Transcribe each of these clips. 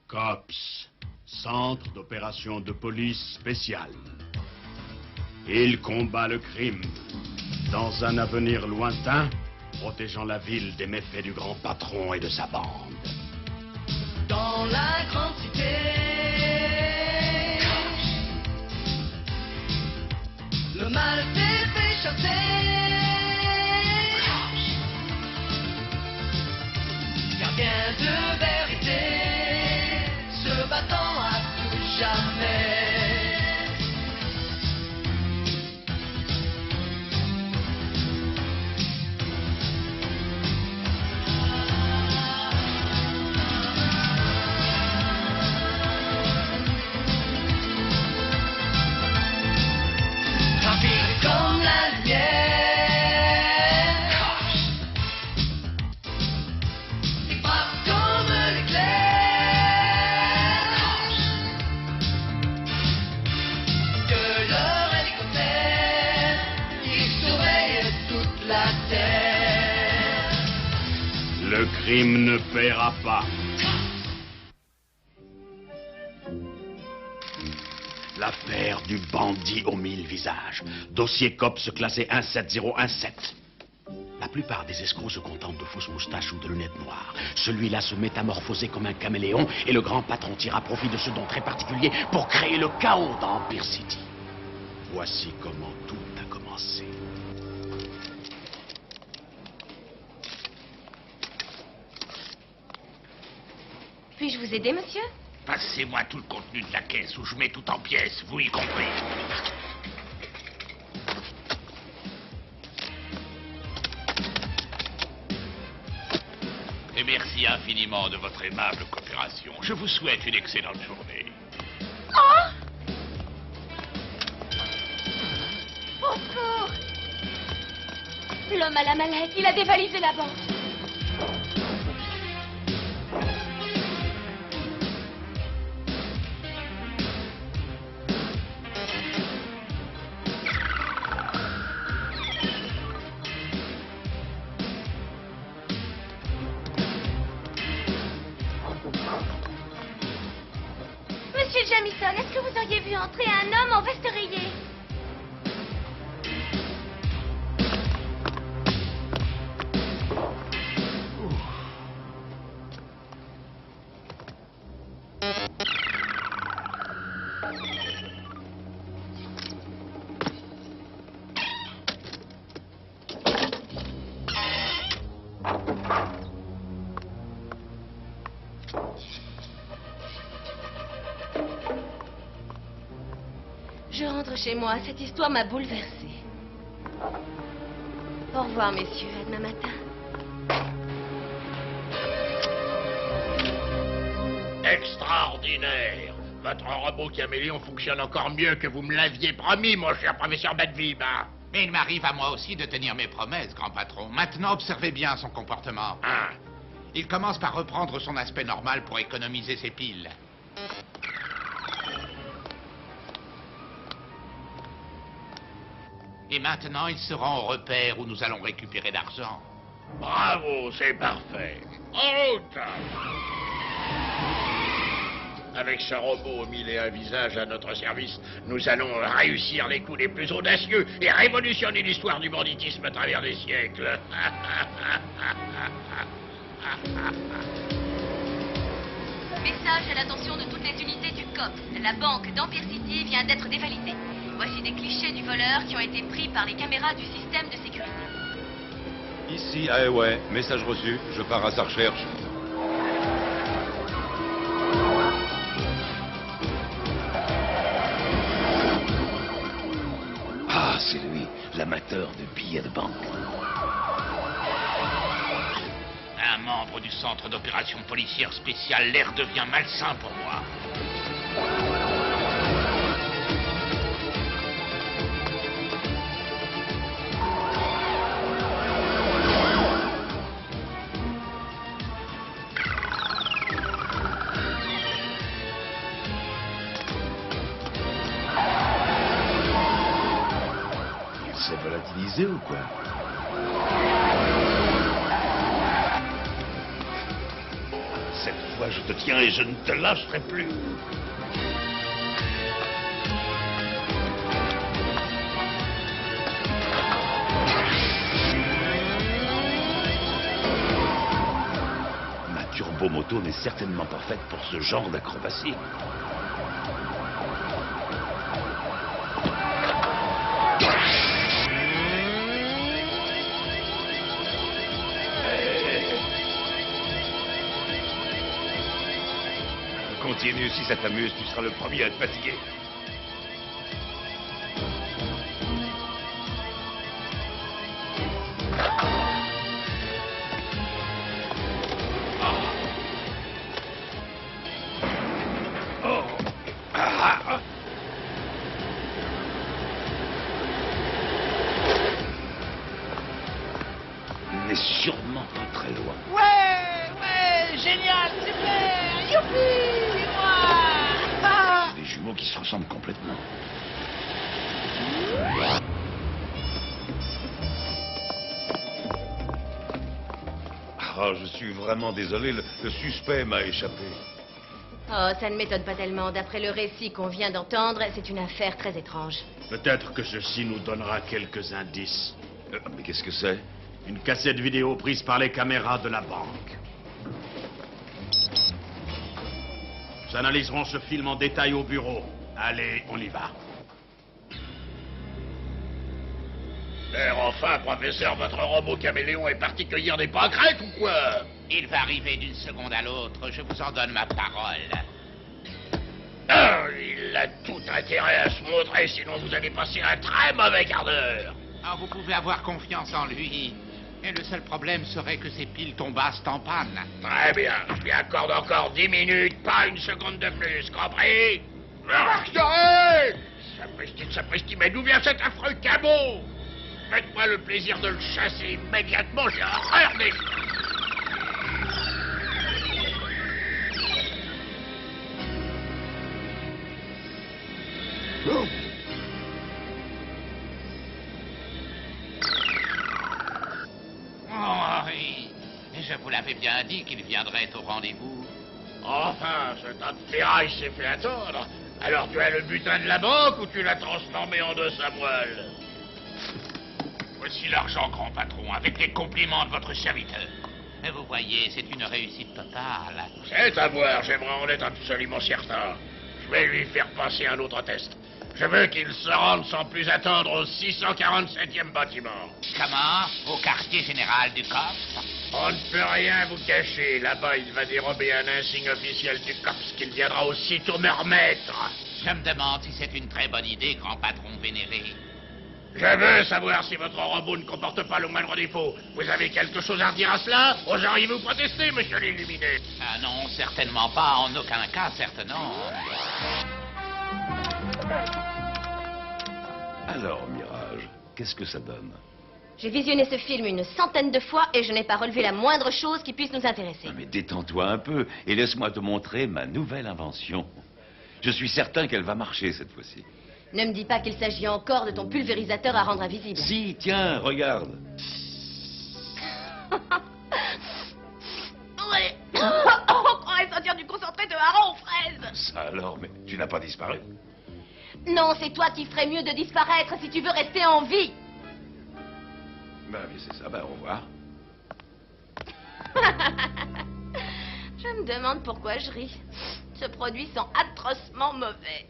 COPS, Centre d'opération de police spéciale. Il combat le crime dans un avenir lointain, protégeant la ville des méfaits du grand patron et de sa bande. Dans la grande cité, le mal s'est fait chasser. Gardien de vérité, se battant à tout jamais. Rapide comme la lumière, il frappe comme l'éclair. De leur hélicoptère, ils surveillent toute la terre. Le crime ne paiera pas. L'affaire du bandit aux 1000 visages. Dossier COPS classé 17017. La plupart des escrocs se contentent de fausses moustaches ou de lunettes noires. Celui-là se métamorphosait comme un caméléon et le grand patron tira profit de ce don très particulier pour créer le chaos dans Empire City. Voici comment tout a commencé. Puis-je vous aider, monsieur? Passez-moi tout le contenu de la caisse où je mets tout en pièces, vous y compris. Et merci infiniment de votre aimable coopération. Je vous souhaite une excellente journée. Oh! Au secours! L'homme à la mallette, il a dévalisé la banque. Monsieur Jamison, est-ce que vous auriez vu entrer un homme en veste rayée? Je rentre chez moi. Cette histoire m'a bouleversée. Au revoir, messieurs. À demain matin. Extraordinaire. Votre robot caméléon fonctionne encore mieux que vous me l'aviez promis, mon cher professeur Badvib. Mais il m'arrive à moi aussi de tenir mes promesses, grand patron. Maintenant, observez bien son comportement. Ah. Il commence par reprendre son aspect normal pour économiser ses piles. Et maintenant, il se rend au repère où nous allons récupérer l'argent. Bravo, c'est parfait. En route. Avec ce robot aux 1001 visages à notre service, nous allons réussir les coups les plus audacieux et révolutionner l'histoire du banditisme à travers les siècles. Message à l'attention de toutes les unités du COPS. La banque d'Empire City vient d'être dévalisée. Voici des clichés du voleur qui ont été pris par les caméras du système de sécurité. Ici, ah ouais, message reçu, je pars à sa recherche. Ah, c'est lui, l'amateur de billets de banque. Un membre du centre d'opération policière spéciale, l'air devient malsain pour moi. Il s'est volatilisé ou quoi? Cette fois, je te tiens et je ne te lâcherai plus. Ma turbomoto n'est certainement pas faite pour ce genre d'acrobatie. Continue, si ça t'amuse, tu seras le premier à te fatiguer. On n'est sûrement pas très loin. Ouais, génial, super, youpi, moi. Des jumeaux qui se ressemblent complètement. Ah, je suis vraiment désolé, le suspect m'a échappé. Oh, ça ne m'étonne pas tellement. D'après le récit qu'on vient d'entendre, c'est une affaire très étrange. Peut-être que ceci nous donnera quelques indices. Mais qu'est-ce que c'est? Une cassette vidéo prise par les caméras de la banque. Nous analyserons ce film en détail au bureau. Allez, on y va. Enfin, professeur, votre robot caméléon est parti cueillir des pâquerettes ou quoi? Il va arriver d'une seconde à l'autre, je vous en donne ma parole. Ah, il a tout intérêt à se montrer, sinon vous allez passer un très mauvais quart d'heure. Ah, vous pouvez avoir confiance en lui. Et le seul problème serait que ces piles tombassent en panne. Très bien, je lui accorde encore 10 minutes, pas une seconde de plus, compris? Sapristi, mais d'où vient cet affreux cabot? Faites-moi le plaisir de le chasser immédiatement, j'ai horreur des... Oh, oui. Je vous l'avais bien dit qu'il viendrait au rendez-vous. Enfin, ce tas de ferraille s'est fait attendre. Alors tu as le butin de la banque ou tu l'as transformé en deux Samuel? Voici l'argent, grand patron, avec les compliments de votre serviteur. Mais vous voyez, c'est une réussite totale. C'est à voir, j'aimerais en être absolument certain. Je vais lui faire passer un autre test. Je veux qu'il se rende sans plus attendre au 647e bâtiment. Comment? Au quartier général du COPS? On ne peut rien vous cacher. Là-bas, il va dérober un insigne officiel du COPS qu'il viendra aussitôt me remettre. Je me demande si c'est une très bonne idée, grand patron vénéré. Je veux savoir si votre robot ne comporte pas le moindre défaut. Vous avez quelque chose à dire à cela? Oseriez-vous protester, monsieur l'illuminé? Ah non, certainement pas, en aucun cas, certes non. Alors, Mirage, qu'est-ce que ça donne? J'ai visionné ce film une centaine de fois et je n'ai pas relevé la moindre chose qui puisse nous intéresser. Ah, mais détends-toi un peu et laisse-moi te montrer ma nouvelle invention. Je suis certain qu'elle va marcher cette fois-ci. Ne me dis pas qu'il s'agit encore de ton pulvérisateur à rendre invisible. Si, tiens, regarde. Ouais. On croirait sentir du concentré de hareng aux fraises. Ça alors, mais tu n'as pas disparu. Non, c'est toi qui ferais mieux de disparaître si tu veux rester en vie. Ben oui, c'est ça, ben au revoir. Je me demande pourquoi je ris. Ce produit sent atrocement mauvais.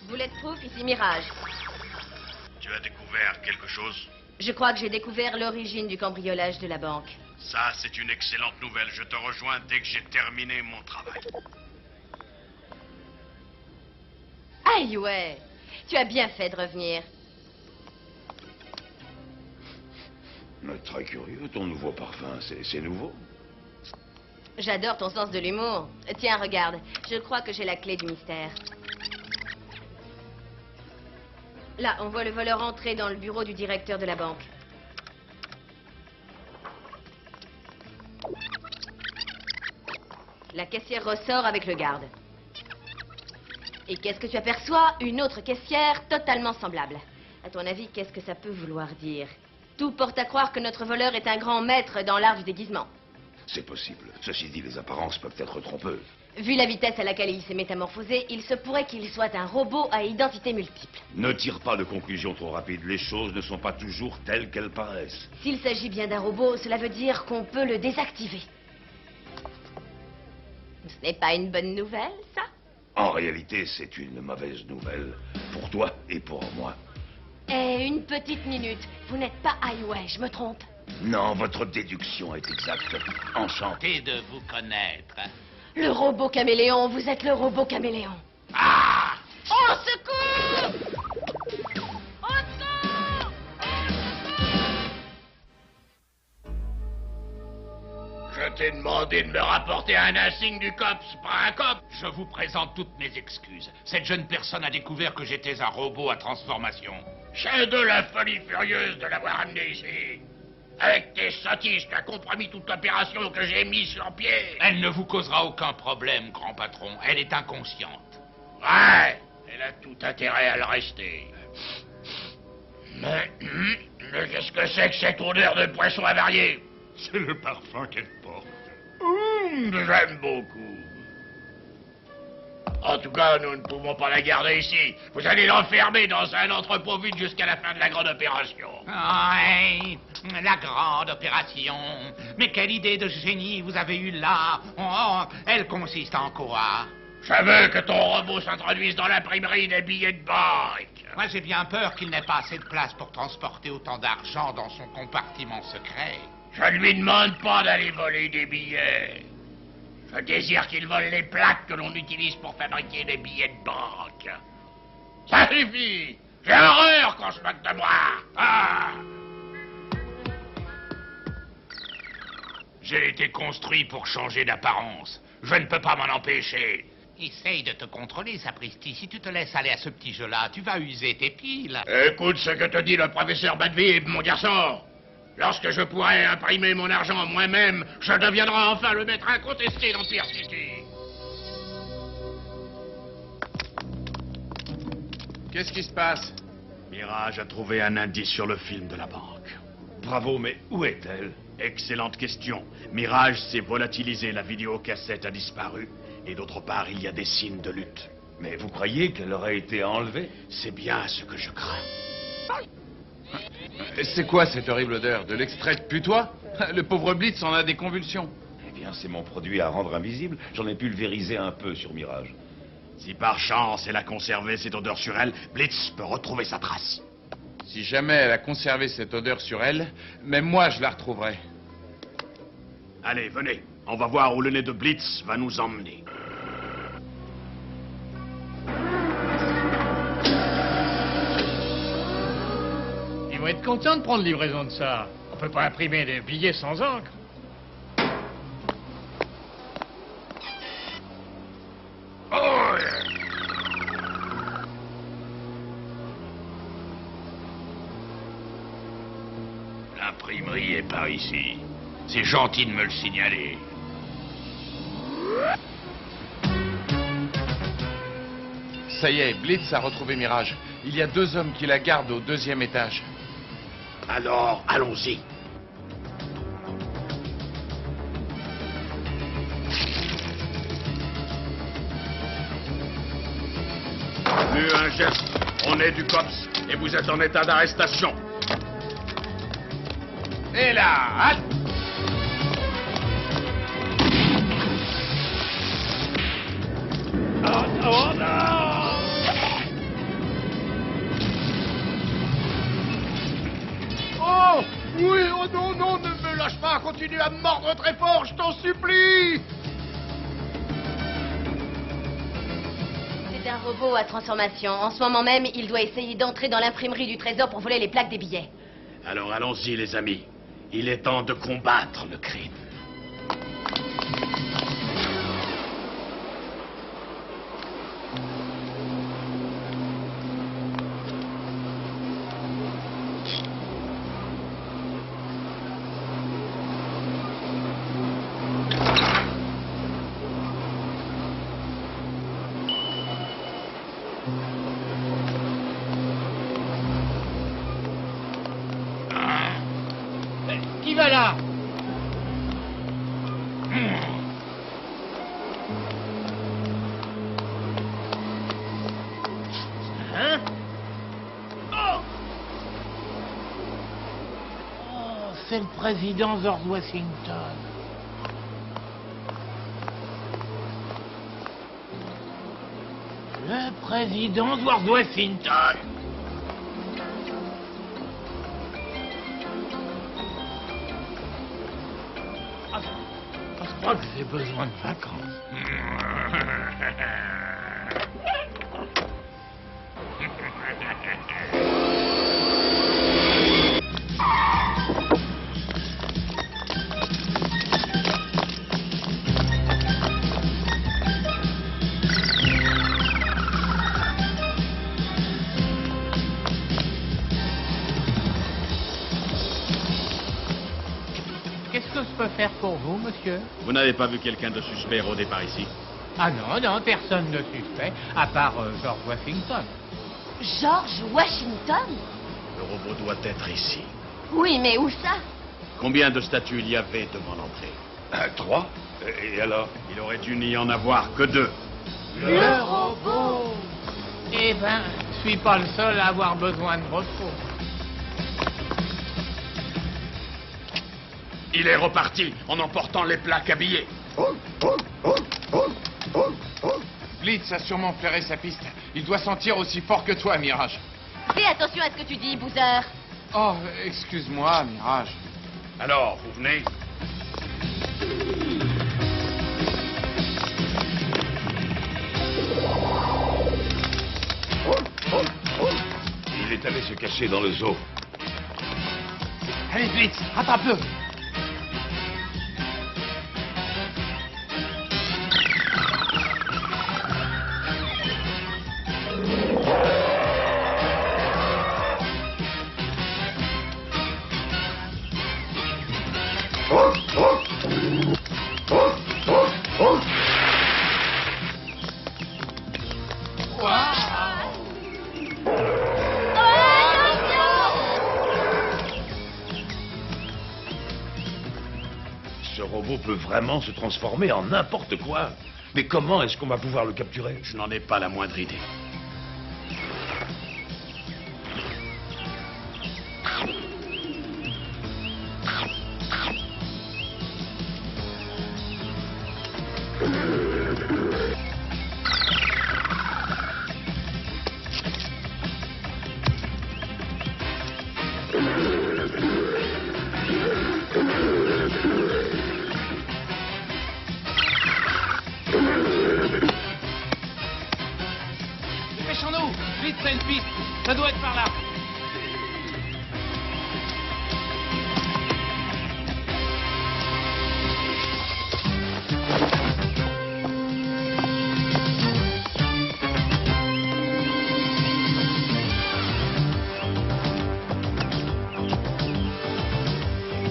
Bulletproof, ici Mirage. Tu as découvert quelque chose? Je crois que j'ai découvert l'origine du cambriolage de la banque. Ça, c'est une excellente nouvelle. Je te rejoins dès que j'ai terminé mon travail. Aïe ouais, tu as bien fait de revenir. Mais très curieux, ton nouveau parfum, c'est nouveau. J'adore ton sens de l'humour. Tiens, regarde, je crois que j'ai la clé du mystère. Là, on voit le voleur entrer dans le bureau du directeur de la banque. La caissière ressort avec le garde. Et qu'est-ce que tu aperçois? Une autre caissière totalement semblable. À ton avis, qu'est-ce que ça peut vouloir dire? Tout porte à croire que notre voleur est un grand maître dans l'art du déguisement. C'est possible. Ceci dit, les apparences peuvent être trompeuses. Vu la vitesse à laquelle il s'est métamorphosé, il se pourrait qu'il soit un robot à identité multiple. Ne tire pas de conclusions trop rapides. Les choses ne sont pas toujours telles qu'elles paraissent. S'il s'agit bien d'un robot, cela veut dire qu'on peut le désactiver. Ce n'est pas une bonne nouvelle, ça? En réalité, c'est une mauvaise nouvelle. Pour toi et pour moi. Eh, une petite minute. Vous n'êtes pas Highway, je me trompe? Non, votre déduction est exacte. Enchanté. Et de vous connaître. Le robot caméléon, vous êtes le robot caméléon. Ah! Au secours! Au secours! Je t'ai demandé de me rapporter un insigne du COPS, pas un cop. Je vous présente toutes mes excuses. Cette jeune personne a découvert que j'étais un robot à transformation. J'ai de la folie furieuse de l'avoir amené ici. Avec tes sottises, tu as compromis toute l'opération que j'ai mise sur pied. Elle ne vous causera aucun problème, grand patron. Elle est inconsciente. Ouais, elle a tout intérêt à le rester. Mais qu'est-ce que c'est que cette odeur de poisson avarié? C'est le parfum qu'elle porte. J'aime beaucoup. En tout cas, nous ne pouvons pas la garder ici. Vous allez l'enfermer dans un entrepôt vide jusqu'à la fin de la grande opération. Ouais, la grande opération. Mais quelle idée de génie vous avez eue là. Oh, elle consiste en quoi? Je veux que ton robot s'introduise dans l'imprimerie des billets de banque. Moi, j'ai bien peur qu'il n'ait pas assez de place pour transporter autant d'argent dans son compartiment secret. Je ne lui demande pas d'aller voler des billets. Je désire qu'il vole les plaques que l'on utilise pour fabriquer des billets de banque. Ça suffit. J'ai horreur qu'on se moque de moi. Ah! J'ai été construit pour changer d'apparence. Je ne peux pas m'en empêcher. Essaye de te contrôler, sapristi. Si tu te laisses aller à ce petit jeu-là, tu vas user tes piles. Écoute ce que te dit le professeur Badvib, mon garçon. Lorsque je pourrai imprimer mon argent moi-même, je deviendrai enfin le maître incontesté d'Empire City. Qu'est-ce qui se passe? Mirage a trouvé un indice sur le film de la banque. Bravo, mais où est-elle? Excellente question. Mirage s'est volatilisé, la vidéocassette a disparu. Et d'autre part, il y a des signes de lutte. Mais vous croyez qu'elle aurait été enlevée? C'est bien ce que je crains. C'est quoi cette horrible odeur? De l'extrait de putois? Le pauvre Blitz en a des convulsions. Eh bien, c'est mon produit à rendre invisible. J'en ai pulvérisé un peu sur Mirage. Si par chance elle a conservé cette odeur sur elle, Blitz peut retrouver sa trace. Si jamais elle a conservé cette odeur sur elle, même moi je la retrouverai. Allez, venez. On va voir où le nez de Blitz va nous emmener. Ils vont être contents de prendre livraison de ça. On peut pas imprimer des billets sans encre. Oh! L'imprimerie est par ici. C'est gentil de me le signaler. Ça y est, Blitz a retrouvé Mirage. Il y a 2 hommes qui la gardent au 2e étage. Alors, allons-y. Plus un geste. On est du COPS et vous êtes en état d'arrestation. Et là, halte! Oh non! Oh! Oui, oh non, non, ne me lâche pas, continue à me mordre très fort, je t'en supplie! C'est un robot à transformation. En ce moment même, il doit essayer d'entrer dans l'imprimerie du trésor pour voler les plaques des billets. Alors allons-y, les amis. Il est temps de combattre le crime. Qui va là? Hein? Oh, c'est le président George Washington. Le président George Washington. Je crois que j'ai besoin de vacances. Qu'est-ce que je peux faire pour vous, monsieur? Vous n'avez pas vu quelqu'un de suspect rôder par ici? Ah non, non, personne ne suspect, à part George Washington. George Washington? Le robot doit être ici. Oui, mais où ça? Combien de statues il y avait devant l'entrée? 3. Et alors? Il aurait dû n'y en avoir que 2. Le robot! Eh ben, je suis pas le seul à avoir besoin de repos. Il est reparti en emportant les plaques à billets. Blitz a sûrement flairé sa piste. Il doit sentir aussi fort que toi, Mirage. Fais attention à ce que tu dis, Boozer. Oh, excuse-moi, Mirage. Alors, vous venez? Il est allé se cacher dans le zoo. Allez, Blitz, rattrape-le. Ce robot peut vraiment se transformer en n'importe quoi. Mais comment est-ce qu'on va pouvoir le capturer? Je n'en ai pas la moindre idée. Dépêchons-nous. Blitz a une piste. Ça doit être par là.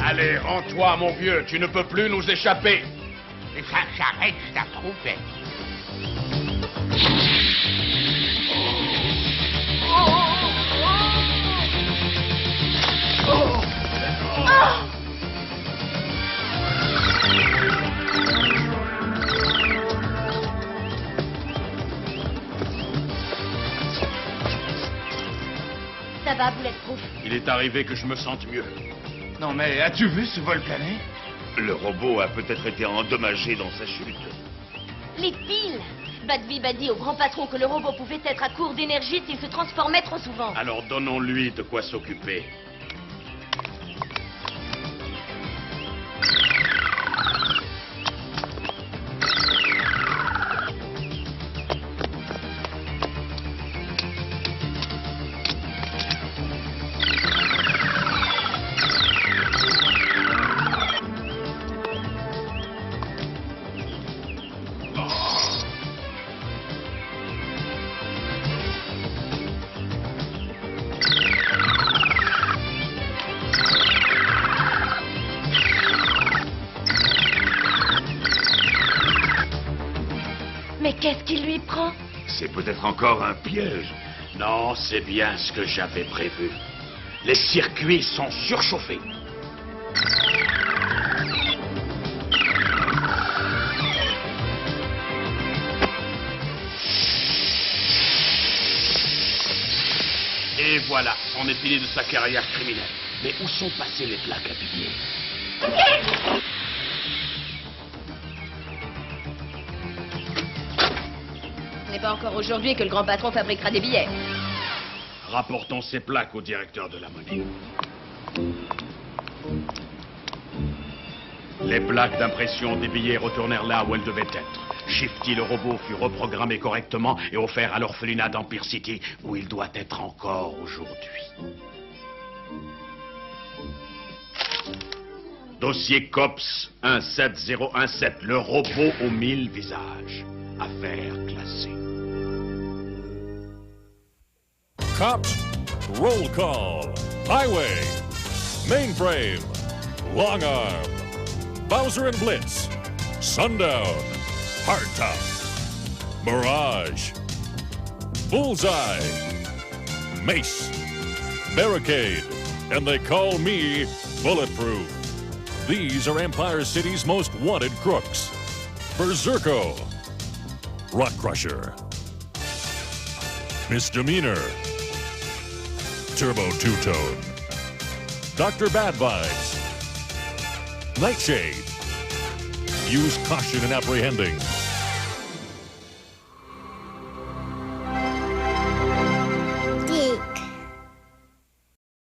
Allez, rends-toi, mon vieux. Tu ne peux plus nous échapper. Et ça, j'arrête, je t'ai trouvé. Ça va, Bulletproof? Il est arrivé que je me sente mieux. Non, mais as-tu vu ce vol plané? Le robot a peut-être été endommagé dans sa chute. Les piles! Badby a dit au grand patron que le robot pouvait être à court d'énergie s'il se transformait trop souvent. Alors donnons-lui de quoi s'occuper. Mais qu'est-ce qu'il lui prend? C'est peut-être encore un piège. Non, c'est bien ce que j'avais prévu. Les circuits sont surchauffés. Et voilà, on est fini de sa carrière criminelle. Mais où sont passées les plaques à billets? Ce n'est pas encore aujourd'hui que le grand patron fabriquera des billets. Rapportons ces plaques au directeur de la monnaie. Les plaques d'impression des billets retournèrent là où elles devaient être. Shifty le robot fut reprogrammé correctement et offert à l'orphelinat d'Empire City, où il doit être encore aujourd'hui. Dossier COPS 17017, le robot aux 1000 visages. Affaire classée. Cops, roll call, highway, mainframe, long arm, Bowser and Blitz, Sundown, Hardtop, Mirage, Bullseye, Mace, Barricade, and they call me Bulletproof. These are Empire City's most wanted crooks. Berserko, Rock Crusher, Misdemeanor, Turbo Two-Tone, Dr. Bad Vibes, Nightshade. Use caution in apprehending.